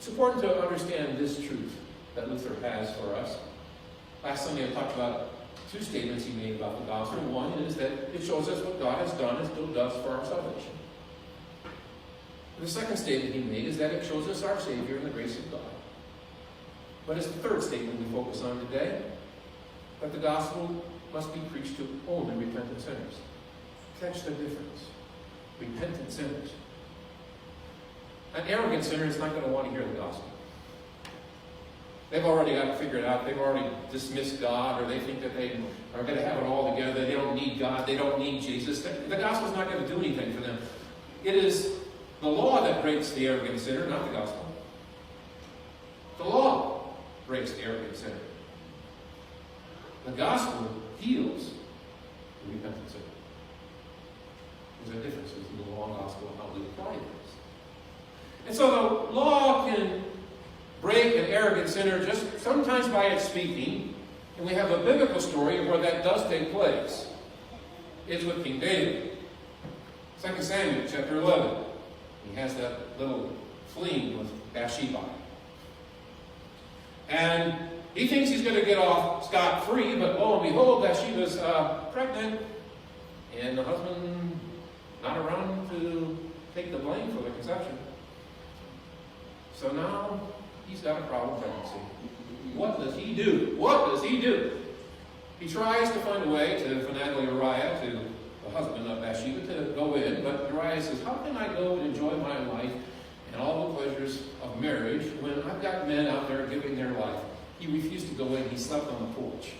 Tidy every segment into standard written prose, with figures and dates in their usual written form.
It's important to understand this truth that Luther has for us. Last Sunday I talked about two statements he made about the gospel. One is that it shows us what God has done and still does for our salvation. And the second statement he made is that it shows us our Savior and the grace of God. But it's the third statement we focus on today, that the gospel must be preached to only repentant sinners. Catch the difference. Repentant sinners. An arrogant sinner is not going to want to hear the gospel. They've already got it figured out. They've already dismissed God, or they think that they are going to have it all together. They don't need God. They don't need Jesus. The gospel is not going to do anything for them. It is the law that breaks the arrogant sinner, not the gospel. The law breaks the arrogant sinner. The gospel heals the repentant sinner. There's a difference between the law and gospel and how we apply this. And so the law can break an arrogant sinner just sometimes by its speaking, and we have a biblical story where that does take place. It's with King David. 2 Samuel chapter 11. He has that little fling with Bathsheba. And he thinks he's going to get off scot-free, but lo and behold, Bathsheba's pregnant, and the husband not around to take the blame for the conception. So now he's got a problem pregnancy. What does he do? What does he do? He tries to find a way to finagle Uriah, to the husband of Bathsheba, to go in, but Uriah says, how can I go and enjoy my life and all the pleasures of marriage when I've got men out there giving their life? He refused to go in. He slept on the porch.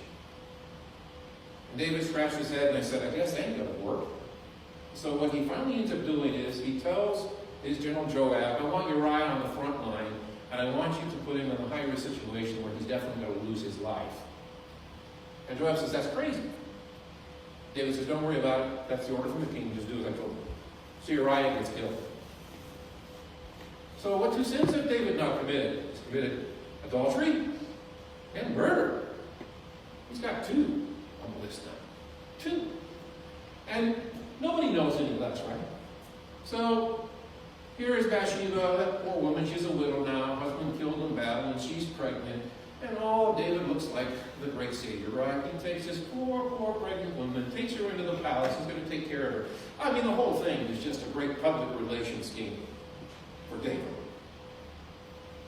And David scratched his head and I said, I guess that ain't going to work. So what he finally ends up doing is he tells his General Joab, I want Uriah on the front line, and I want you to put him in a high-risk situation where he's definitely going to lose his life. And Joab says, that's crazy. David says, don't worry about it. That's the order from the king. Just do as I told you. So Uriah gets killed. So what two sins have David now committed? He's committed adultery and murder. He's got two on the list now. Two. And nobody knows any less, right? So here is Bathsheba, that poor woman. She's a widow now. Husband killed in battle, and she's pregnant. And David looks like the great Savior, right? He takes this poor pregnant woman, takes her into the palace. He's going to take care of her. I mean, the whole thing is just a great public relations scheme for David.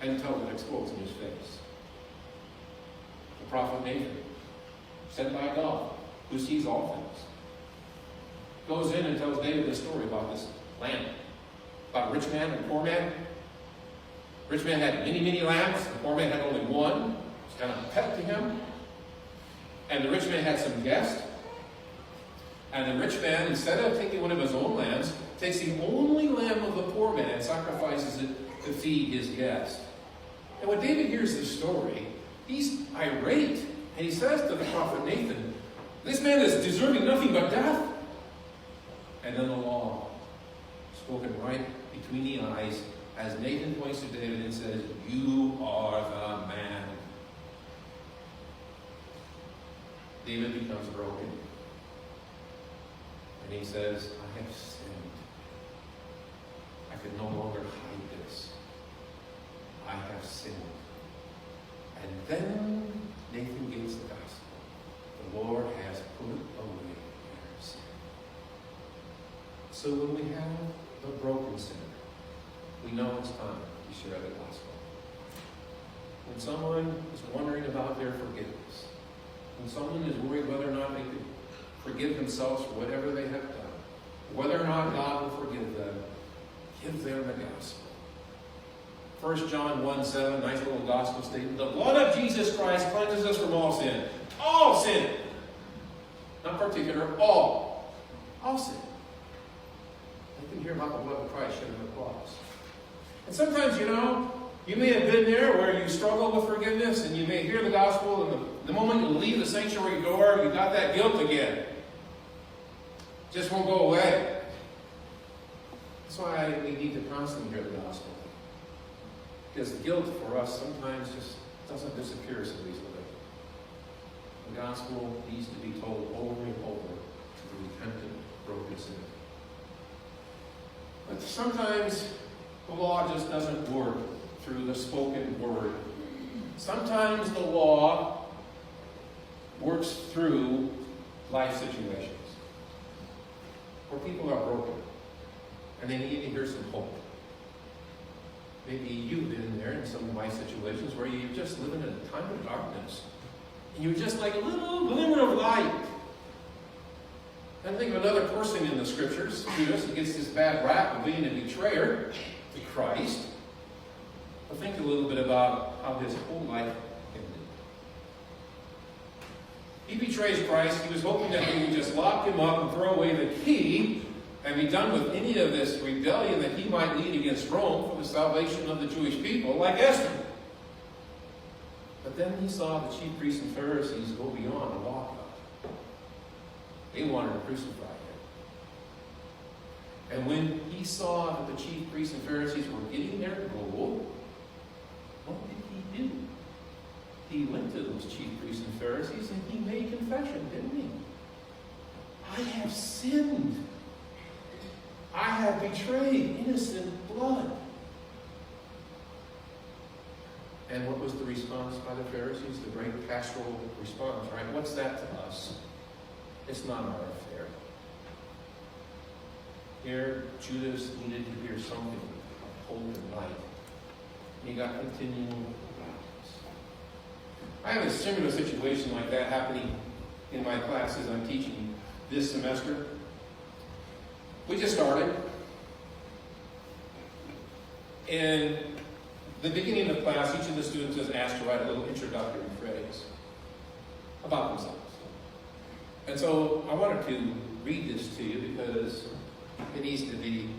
Until it explodes in his face. The prophet Nathan, sent by God, who sees all things, goes in and tells David this story about this lamb. About a rich man and a poor man. Rich man had many lambs. The poor man had only one. It's kind of a pet to him. And the rich man had some guests. And the rich man, instead of taking one of his own lambs, takes the only lamb of the poor man and sacrifices it to feed his guest. And when David hears this story, he's irate. And he says to the prophet Nathan, this man is deserving nothing but death. And then the law, spoken right between the eyes, as Nathan points to David and says, you are the man. David becomes broken. And he says, I have sinned. I can no longer hide this. I have sinned. And then Nathan gives the gospel. The Lord has put away your sin. So when we have the broken sinner, we know it's time to share the gospel. When someone is wondering about their forgiveness, when someone is worried whether or not they could forgive themselves for whatever they have done, whether or not God will forgive them, give them the gospel. 1 John 1:7, nice little gospel statement. The blood of Jesus Christ cleanses us from all sin. All sin. Not particular, all. All sin. You can hear about the blood of Christ shed on the cross. And sometimes, you may have been there where you struggle with forgiveness, and you may hear the gospel, and the moment you leave the sanctuary door, you got that guilt again. Just won't go away. That's why we need to constantly hear the gospel. Because guilt for us sometimes just doesn't disappear so easily. The gospel needs to be told over and over to the repentant, broken sinner. But sometimes the law just doesn't work through the spoken word. Sometimes the law works through life situations where people are broken and they need to hear some hope. Maybe you've been there in some of my situations where you're just living in a time of darkness and you're just like a little glimmer of light. And think of another person in the scriptures, Judas, who gets this bad rap of being a betrayer to Christ. But think a little bit about how his whole life ended. He betrays Christ. He was hoping that he would just lock him up and throw away the key and be done with any of this rebellion that he might lead against Rome for the salvation of the Jewish people, like Esther. But then he saw the chief priests and Pharisees go beyond a lockup. They wanted to crucify him. And when he saw that the chief priests and Pharisees were getting their goal, what did he do? He went to those chief priests and Pharisees and he made confession, didn't he? I have sinned. I have betrayed innocent blood. And what was the response by the Pharisees? The great pastoral response, right? What's that to us? It's not our affair. Here, Judas needed to hear something of hope and light. He got continual guidance. I have a similar situation like that happening in my classes I'm teaching this semester. We just started. In the beginning of class, each of the students is asked to write a little introductory phrase about themselves. And so I wanted to read this to you because it needs to be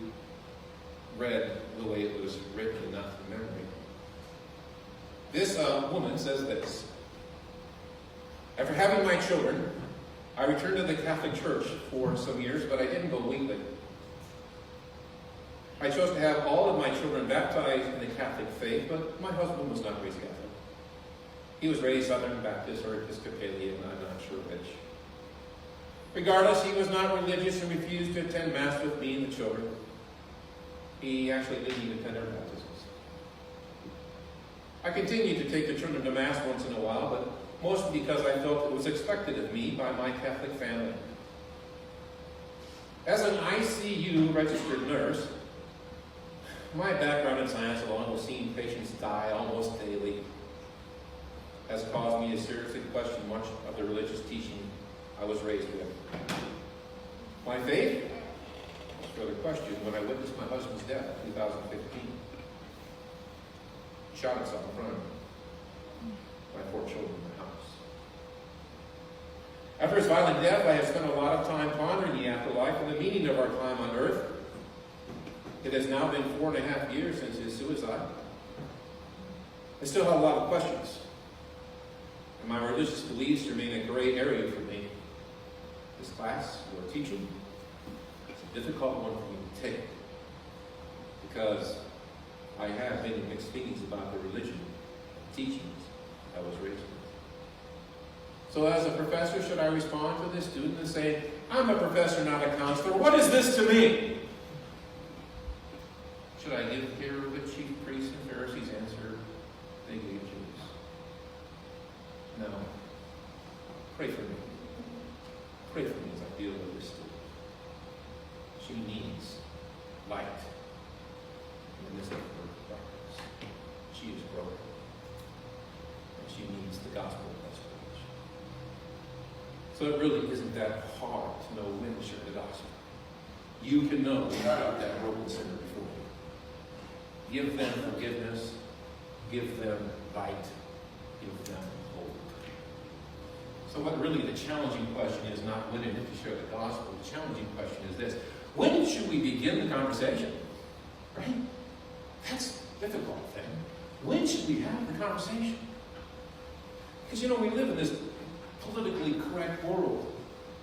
read the way it was written, not from memory. This woman says this: after having my children, I returned to the Catholic Church for some years, but I didn't go weekly. I chose to have all of my children baptized in the Catholic faith, but my husband was not raised Catholic. He was raised Southern Baptist or Episcopalian, I'm not sure which. Regardless, he was not religious and refused to attend Mass with me and the children. He actually didn't even attend our baptisms. I continued to take the children to Mass once in a while, but mostly because I felt it was expected of me by my Catholic family. As an ICU registered nurse, my background in science, along with seeing patients die almost daily, has caused me to seriously question much of the religious teaching I was raised with. My faith was further questioned when I witnessed my husband's death in 2015. He shot himself in front of me. My 4 children in the house. After his violent death, I have spent a lot of time pondering the afterlife and the meaning of our time on earth. It has now been 4.5 years since his suicide. I still have a lot of questions, and my religious beliefs remain a gray area for me. This class we're teaching is a difficult one for me to take because I have many mixed feelings about the religion and teachings I was raised with. So as a professor, should I respond to this student and say, I'm a professor, not a counselor. What is this to me? Should I give here the chief priests and Pharisees answer they gave Judas? No. Pray for me. Pray for me as I deal with this student. She needs light in this hour of darkness. She is broken. And she needs the gospel of restoration. So it really isn't that hard to know when to share the gospel. You can know when you've got that broken sinner before you. Give them forgiveness. Give them light. Give them hope. So what really the challenging question is not when and if to share the gospel. The challenging question is this: when should we begin the conversation? Right? That's a difficult thing. When should we have the conversation? Because we live in this politically correct world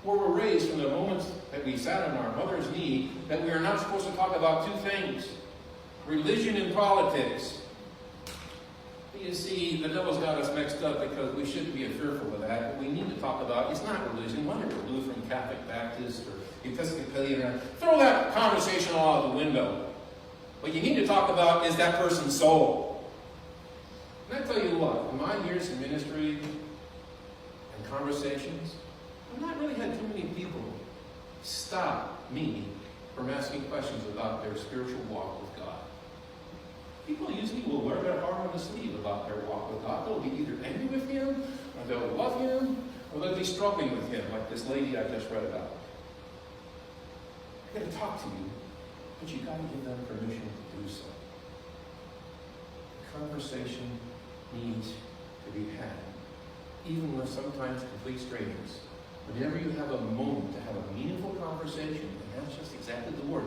where we're raised from the moment that we sat on our mother's knee that we are not supposed to talk about 2 things: religion and politics. You see, the devil's got us mixed up because we shouldn't be fearful of that. What we need to talk about is not religion, whether you're Lutheran, Catholic, Baptist, or Episcopalian. Throw that conversation all out the window. What you need to talk about is that person's soul. And I tell you what, in my years in ministry and conversations, I've not really had too many people stop me from asking questions about their spiritual walk with God. People usually will wear their heart on the sleeve about their walk with God. They'll be either angry with Him, or they'll love Him, or they'll be struggling with Him, like this lady I just read about. I'm going to talk to you, but you got to give them permission to do so. The conversation needs to be had, even with sometimes complete strangers. Whenever you have a moment to have a meaningful conversation, and that's just exactly the word,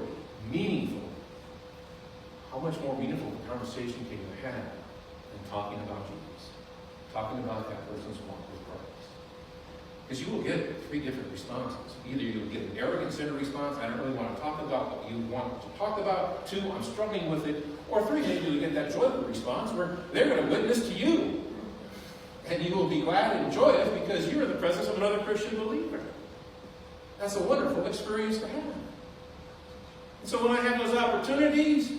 meaningful, how much more meaningful a conversation can you have than talking about Jesus, talking about that person's walk with Christ? Because you will get three different responses. Either you'll get an arrogant centered response, I don't really want to talk about what you want to talk about. 2, I'm struggling with it. Or 3, maybe you'll get that joyful response where they're going to witness to you. And you will be glad and joyous because you're in the presence of another Christian believer. That's a wonderful experience to have. And so when I have those opportunities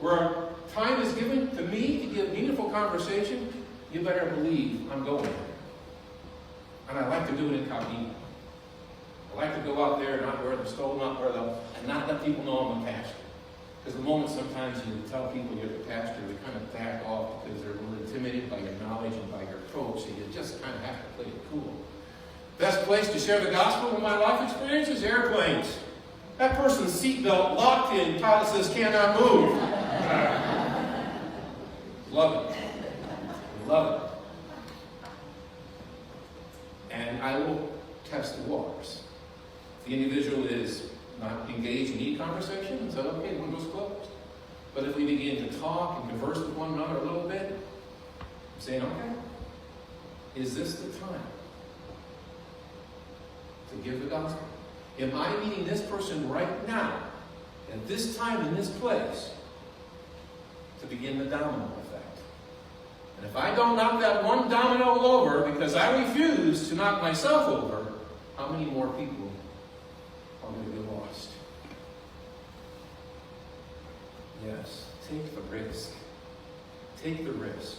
where time is given to me to give meaningful conversation, you better believe I'm going there. And I like to do it incognito. I like to go out there, not wear the stole, not wear the, and not let people know I'm a pastor. Because the moment sometimes you tell people you're the pastor, they kind of back off because they're a little intimidated by your knowledge and by your approach, so you just kind of have to play it cool. Best place to share the gospel in my life experience is airplanes. That person's seatbelt locked in, pilot says cannot move. Love it. Love it. And I will test the waters. If the individual is not engaged in any conversation, and said, okay, the window's closed. But if we begin to talk and converse with one another a little bit, I'm saying, okay, is this the time to give the gospel? Am I meeting this person right now, at this time, in this place, to begin the domino effect? And if I don't knock that one domino over because I refuse to knock myself over, how many more people are going to be lost? Yes, take the risk. Take the risk.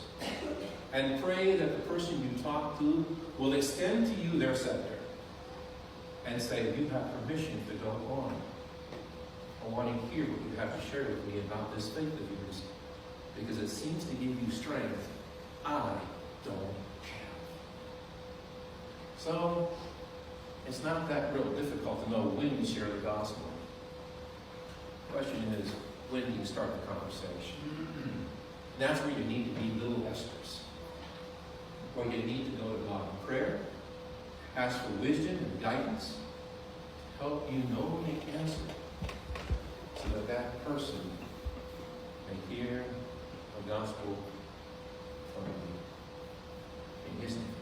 And pray that the person you talk to will extend to you their scepter and say, you have permission to go on. I want to hear what you have to share with me about this faith of yours, because it seems to give you strength I don't have. So, it's not that real difficult to know when you share the gospel. The question is, when do you start the conversation? That's where you need to be little Esthers. Where you need to go to God in prayer, ask for wisdom and guidance, help you know the answer, so that that person may hear the gospel from you. In His name.